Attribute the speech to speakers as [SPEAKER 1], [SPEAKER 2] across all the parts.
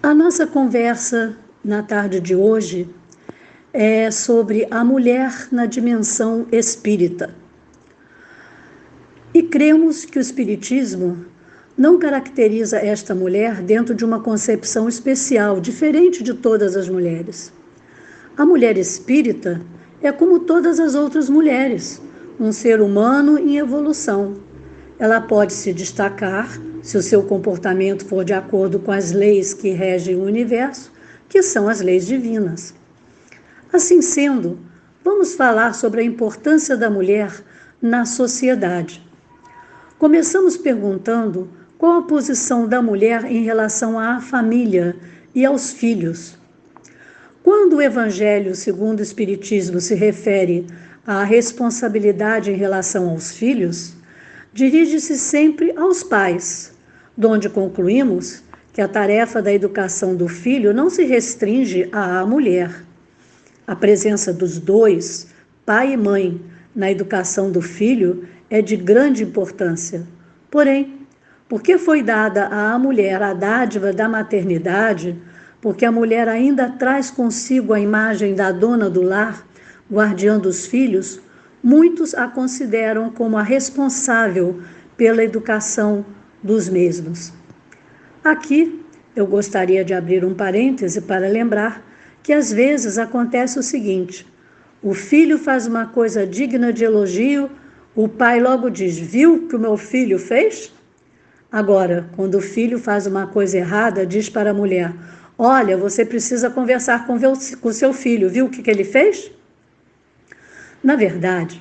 [SPEAKER 1] A nossa conversa na tarde de hoje é sobre a mulher na dimensão espírita. E cremos que o espiritismo não caracteriza esta mulher dentro de uma concepção especial, diferente de todas as mulheres. A mulher espírita é como todas as outras mulheres, um ser humano em evolução. Ela pode se destacar se o seu comportamento for de acordo com as leis que regem o universo, que são as leis divinas. Assim sendo, vamos falar sobre a importância da mulher na sociedade. Começamos perguntando qual a posição da mulher em relação à família e aos filhos. Quando o Evangelho segundo o Espiritismo se refere à responsabilidade em relação aos filhos, dirige-se sempre aos pais, donde concluímos que a tarefa da educação do filho não se restringe à mulher. A presença dos dois, pai e mãe, na educação do filho é de grande importância. Porém, porque foi dada à mulher a dádiva da maternidade, porque a mulher ainda traz consigo a imagem da dona do lar, guardiã dos filhos, muitos a consideram como a responsável pela educação dos mesmos. Aqui, eu gostaria de abrir um parêntese para lembrar que às vezes acontece o seguinte: o filho faz uma coisa digna de elogio, o pai logo diz: viu o que o meu filho fez? Agora, quando o filho faz uma coisa errada, diz para a mulher: olha, você precisa conversar com o seu filho, viu o que ele fez? Na verdade,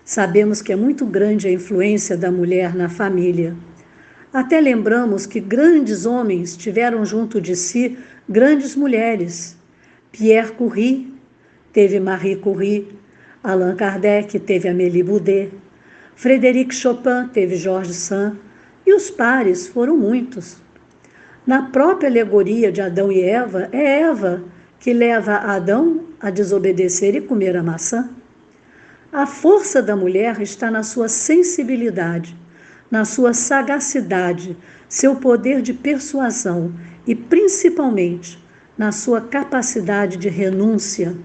[SPEAKER 1] sabemos que é muito grande a influência da mulher na família. Até lembramos que grandes homens tiveram junto de si grandes mulheres. Pierre Curie teve Marie Curie, Allan Kardec teve Amélie Boudet, Frédéric Chopin teve Georges Sand, e os pares foram muitos. Na própria alegoria de Adão e Eva, é Eva que leva Adão a desobedecer e comer a maçã. A força da mulher está na sua sensibilidade, na sua sagacidade, seu poder de persuasão e, principalmente, na sua capacidade de renúncia.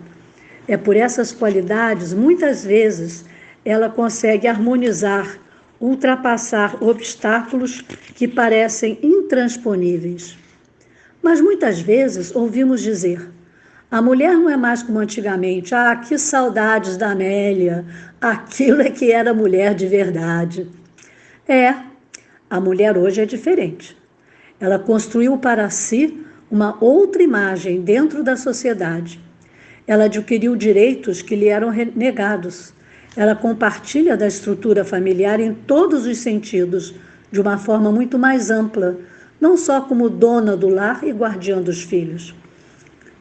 [SPEAKER 1] É por essas qualidades, muitas vezes, ela consegue harmonizar, ultrapassar obstáculos que parecem intransponíveis. Mas muitas vezes ouvimos dizer: a mulher não é mais como antigamente. Ah, que saudades da Amélia. Aquilo é que era mulher de verdade. A mulher hoje é diferente. Ela construiu para si uma outra imagem dentro da sociedade. Ela adquiriu direitos que lhe eram negados. Ela compartilha da estrutura familiar em todos os sentidos, de uma forma muito mais ampla, não só como dona do lar e guardiã dos filhos.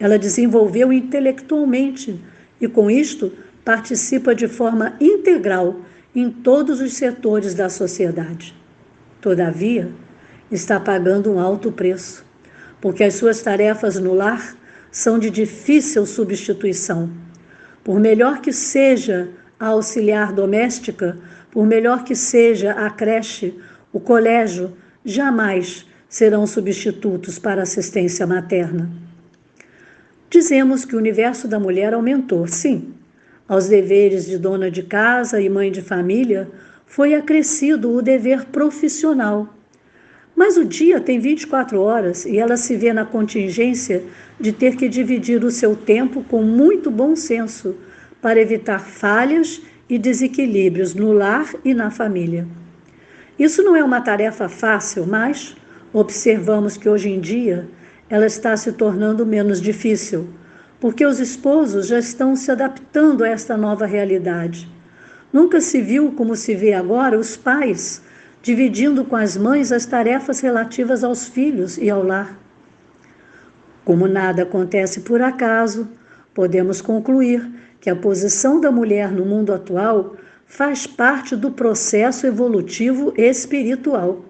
[SPEAKER 1] Ela desenvolveu intelectualmente e, com isto, participa de forma integral em todos os setores da sociedade. Todavia, está pagando um alto preço, porque as suas tarefas no lar são de difícil substituição. Por melhor que seja a auxiliar doméstica, por melhor que seja a creche, o colégio, jamais serão substitutos para a assistência materna. Dizemos que o universo da mulher aumentou, sim. Aos deveres de dona de casa e mãe de família foi acrescido o dever profissional. Mas o dia tem 24 horas e ela se vê na contingência de ter que dividir o seu tempo com muito bom senso para evitar falhas e desequilíbrios no lar e na família. Isso não é uma tarefa fácil, mas observamos que hoje em dia ela está se tornando menos difícil, porque os esposos já estão se adaptando a esta nova realidade. Nunca se viu como se vê agora os pais dividindo com as mães as tarefas relativas aos filhos e ao lar. Como nada acontece por acaso, podemos concluir que a posição da mulher no mundo atual faz parte do processo evolutivo espiritual.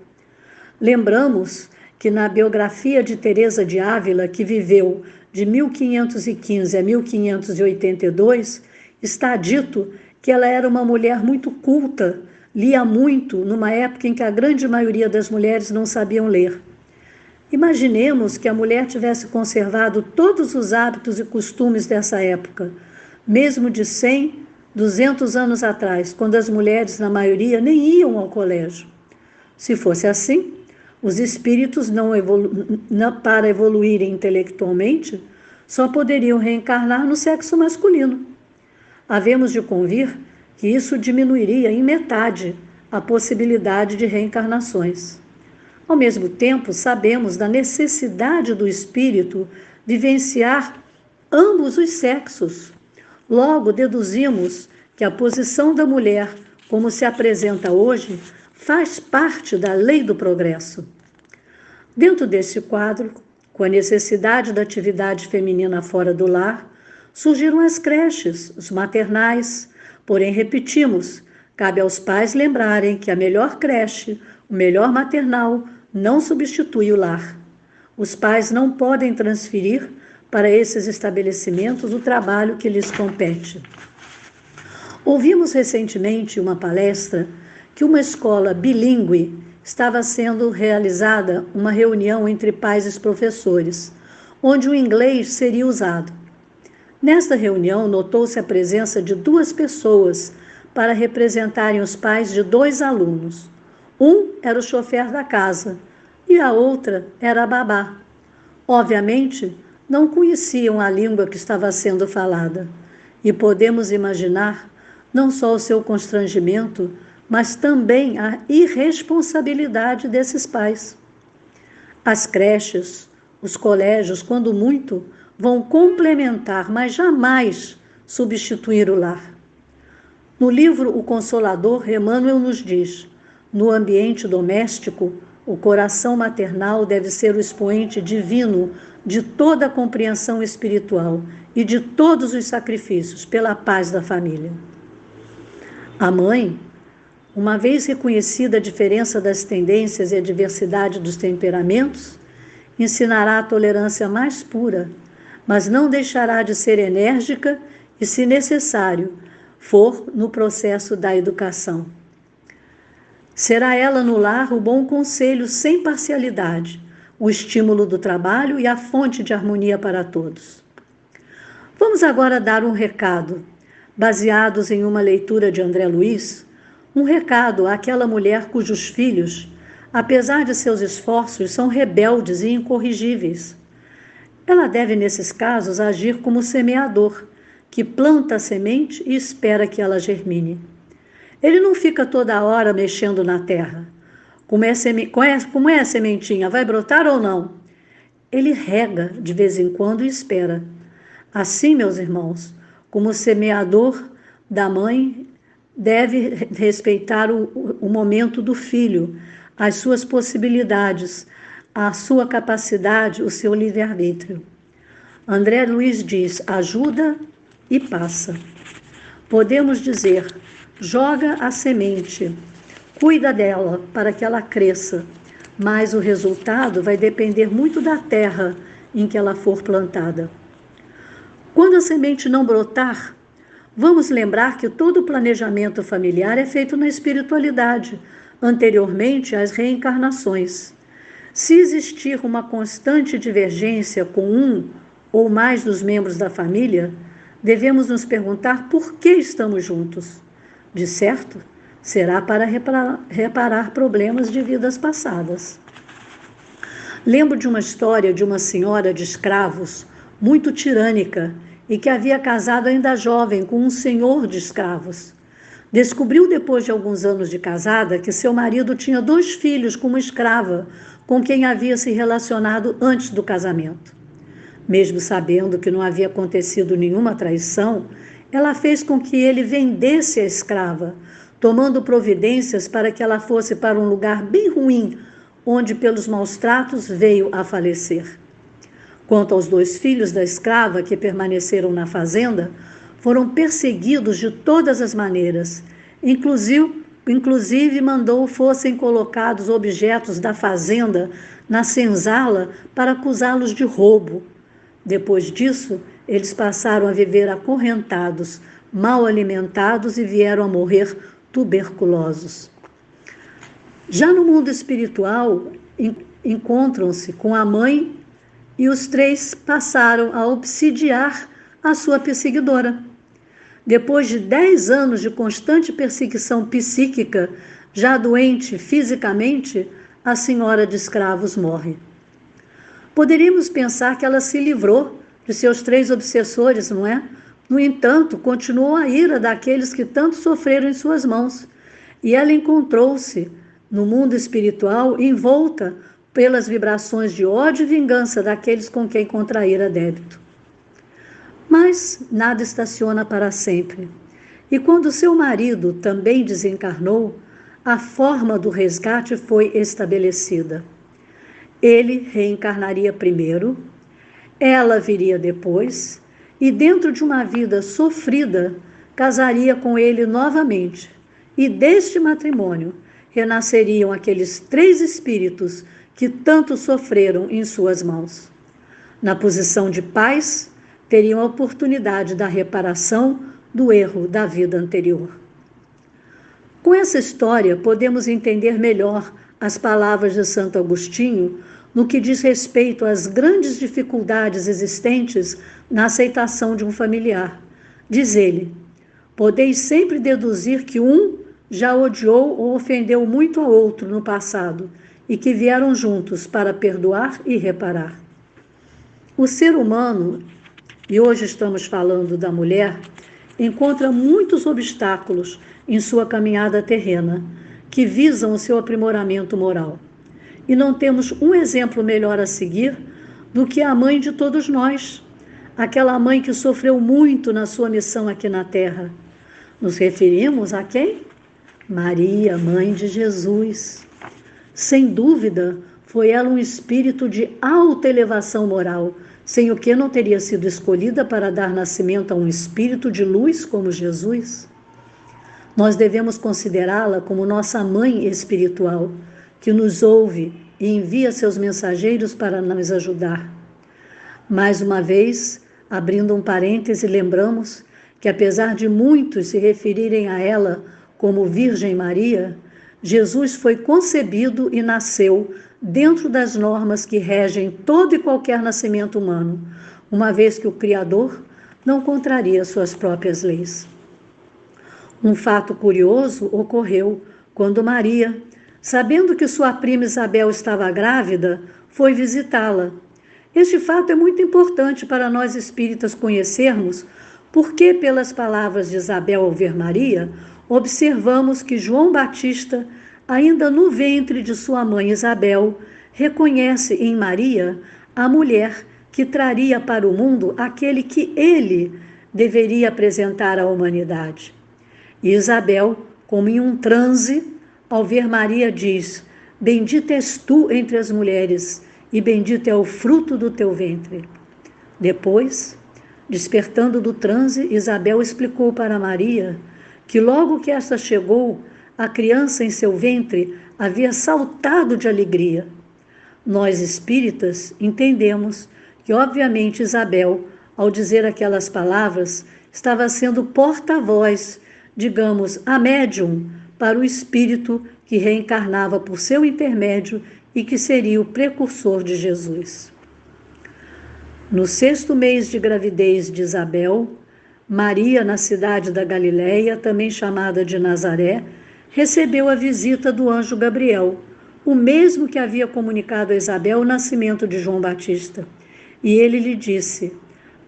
[SPEAKER 1] Lembramos que na biografia de Teresa de Ávila, que viveu de 1515 a 1582, está dito que ela era uma mulher muito culta, lia muito, numa época em que a grande maioria das mulheres não sabiam ler. Imaginemos que a mulher tivesse conservado todos os hábitos e costumes dessa época, mesmo de 100, 200 anos atrás, quando as mulheres, na maioria, nem iam ao colégio. Se fosse assim, os espíritos, para evoluírem intelectualmente, só poderiam reencarnar no sexo masculino. Havemos de convir que isso diminuiria em metade a possibilidade de reencarnações. Ao mesmo tempo, sabemos da necessidade do espírito vivenciar ambos os sexos. Logo, deduzimos que a posição da mulher, como se apresenta hoje, faz parte da lei do progresso. Dentro desse quadro, com a necessidade da atividade feminina fora do lar, surgiram as creches, os maternais. Porém, repetimos, cabe aos pais lembrarem que a melhor creche, o melhor maternal, não substitui o lar. Os pais não podem transferir para esses estabelecimentos o trabalho que lhes compete. Ouvimos recentemente uma palestra que uma escola bilíngue estava sendo realizada uma reunião entre pais e professores, onde o inglês seria usado. Nesta reunião, notou-se a presença de 2 pessoas para representarem os pais de 2 alunos. Um era o chofer da casa e a outra era a babá. Obviamente, não conheciam a língua que estava sendo falada e podemos imaginar não só o seu constrangimento, mas também a irresponsabilidade desses pais. As creches, os colégios, quando muito, vão complementar, mas jamais substituir o lar. No livro O Consolador, Emmanuel nos diz: no ambiente doméstico, o coração maternal deve ser o expoente divino de toda a compreensão espiritual e de todos os sacrifícios pela paz da família. A mãe, uma vez reconhecida a diferença das tendências e a diversidade dos temperamentos, ensinará a tolerância mais pura, mas não deixará de ser enérgica e, se necessário, for no processo da educação. Será ela no lar o bom conselho sem parcialidade, o estímulo do trabalho e a fonte de harmonia para todos. Vamos agora dar um recado, baseados em uma leitura de André Luiz, um recado àquela mulher cujos filhos, apesar de seus esforços, são rebeldes e incorrigíveis. Ela deve, nesses casos, agir como semeador, que planta a semente e espera que ela germine. Ele não fica toda hora mexendo na terra. Como é a sementinha? Vai brotar ou não? Ele rega de vez em quando e espera. Assim, meus irmãos, como semeador da mãe, deve respeitar o momento do filho, as suas possibilidades, a sua capacidade, o seu livre-arbítrio. André Luiz diz: ajuda e passa. Podemos dizer: joga a semente, cuida dela para que ela cresça, mas o resultado vai depender muito da terra em que ela for plantada. Quando a semente não brotar, vamos lembrar que todo o planejamento familiar é feito na espiritualidade, anteriormente às reencarnações. Se existir uma constante divergência com um ou mais dos membros da família, devemos nos perguntar por que estamos juntos. De certo, será para reparar problemas de vidas passadas. Lembro de uma história de uma senhora de escravos, muito tirânica, e que havia casado ainda jovem com um senhor de escravos. Descobriu depois de alguns anos de casada que seu marido tinha 2 filhos com uma escrava, com quem havia se relacionado antes do casamento. Mesmo sabendo que não havia acontecido nenhuma traição, ela fez com que ele vendesse a escrava, tomando providências para que ela fosse para um lugar bem ruim, onde pelos maus tratos veio a falecer. Quanto aos 2 filhos da escrava que permaneceram na fazenda, foram perseguidos de todas as maneiras. Inclusive mandou fossem colocados objetos da fazenda na senzala para acusá-los de roubo. Depois disso, eles passaram a viver acorrentados, mal alimentados e vieram a morrer tuberculosos. Já no mundo espiritual, encontram-se com a mãe e os três passaram a obsidiar a sua perseguidora. Depois de 10 anos de constante perseguição psíquica, já doente fisicamente, a senhora de escravos morre. Poderíamos pensar que ela se livrou de seus 3 obsessores, não é? No entanto, continuou a ira daqueles que tanto sofreram em suas mãos, e ela encontrou-se no mundo espiritual envolta pelas vibrações de ódio e vingança daqueles com quem contraíra débito. Mas nada estaciona para sempre. E quando seu marido também desencarnou, a forma do resgate foi estabelecida. Ele reencarnaria primeiro, ela viria depois, e dentro de uma vida sofrida, casaria com ele novamente. E deste matrimônio renasceriam aqueles 3 espíritos que tanto sofreram em suas mãos. Na posição de pais, teriam a oportunidade da reparação do erro da vida anterior. Com essa história, podemos entender melhor as palavras de Santo Agostinho no que diz respeito às grandes dificuldades existentes na aceitação de um familiar. Diz ele: podeis sempre deduzir que um já odiou ou ofendeu muito ao outro no passado e que vieram juntos para perdoar e reparar. O ser humano, e hoje estamos falando da mulher, encontra muitos obstáculos em sua caminhada terrena, que visam o seu aprimoramento moral. E não temos um exemplo melhor a seguir do que a mãe de todos nós, aquela mãe que sofreu muito na sua missão aqui na Terra. Nos referimos a quem? Maria, mãe de Jesus. Sem dúvida, foi ela um espírito de alta elevação moral, sem o que não teria sido escolhida para dar nascimento a um espírito de luz como Jesus. Nós devemos considerá-la como nossa mãe espiritual, que nos ouve e envia seus mensageiros para nos ajudar. Mais uma vez, abrindo um parêntese, lembramos que apesar de muitos se referirem a ela como Virgem Maria, Jesus foi concebido e nasceu dentro das normas que regem todo e qualquer nascimento humano, uma vez que o Criador não contraria suas próprias leis. Um fato curioso ocorreu quando Maria, sabendo que sua prima Isabel estava grávida, foi visitá-la. Este fato é muito importante para nós espíritas conhecermos, porque pelas palavras de Isabel ao ver Maria, observamos que João Batista, ainda no ventre de sua mãe Isabel, reconhece em Maria a mulher que traria para o mundo aquele que ele deveria apresentar à humanidade. E Isabel, como em um transe, ao ver Maria, diz: bendita és tu entre as mulheres, e bendito é o fruto do teu ventre. Depois, despertando do transe, Isabel explicou para Maria que logo que esta chegou, a criança em seu ventre havia saltado de alegria. Nós espíritas entendemos que, obviamente, Isabel, ao dizer aquelas palavras, estava sendo porta-voz, digamos, a médium, para o espírito que reencarnava por seu intermédio e que seria o precursor de Jesus. No 6º mês de gravidez de Isabel, Maria, na cidade da Galileia, também chamada de Nazaré, recebeu a visita do anjo Gabriel, o mesmo que havia comunicado a Isabel o nascimento de João Batista. E ele lhe disse: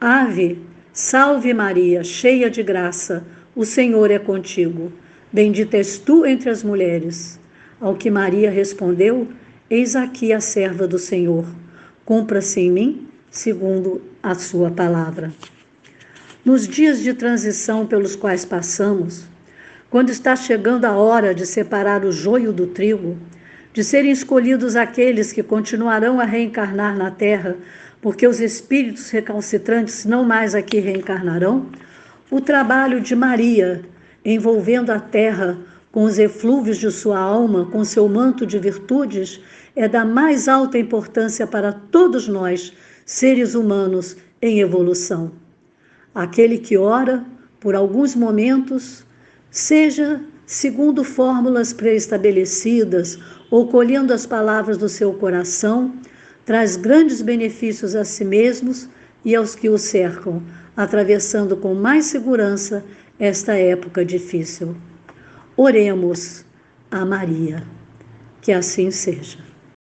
[SPEAKER 1] Ave, salve Maria, cheia de graça, o Senhor é contigo. Bendita és tu entre as mulheres. Ao que Maria respondeu: Eis aqui a serva do Senhor. Cumpra-se em mim, segundo a sua palavra. Nos dias de transição pelos quais passamos, quando está chegando a hora de separar o joio do trigo, de serem escolhidos aqueles que continuarão a reencarnar na Terra, porque os espíritos recalcitrantes não mais aqui reencarnarão, o trabalho de Maria, envolvendo a Terra com os eflúvios de sua alma, com seu manto de virtudes, é da mais alta importância para todos nós, seres humanos em evolução. Aquele que ora, por alguns momentos, seja segundo fórmulas pré-estabelecidas ou colhendo as palavras do seu coração, traz grandes benefícios a si mesmos e aos que o cercam, atravessando com mais segurança esta época difícil. Oremos a Maria. Que assim seja.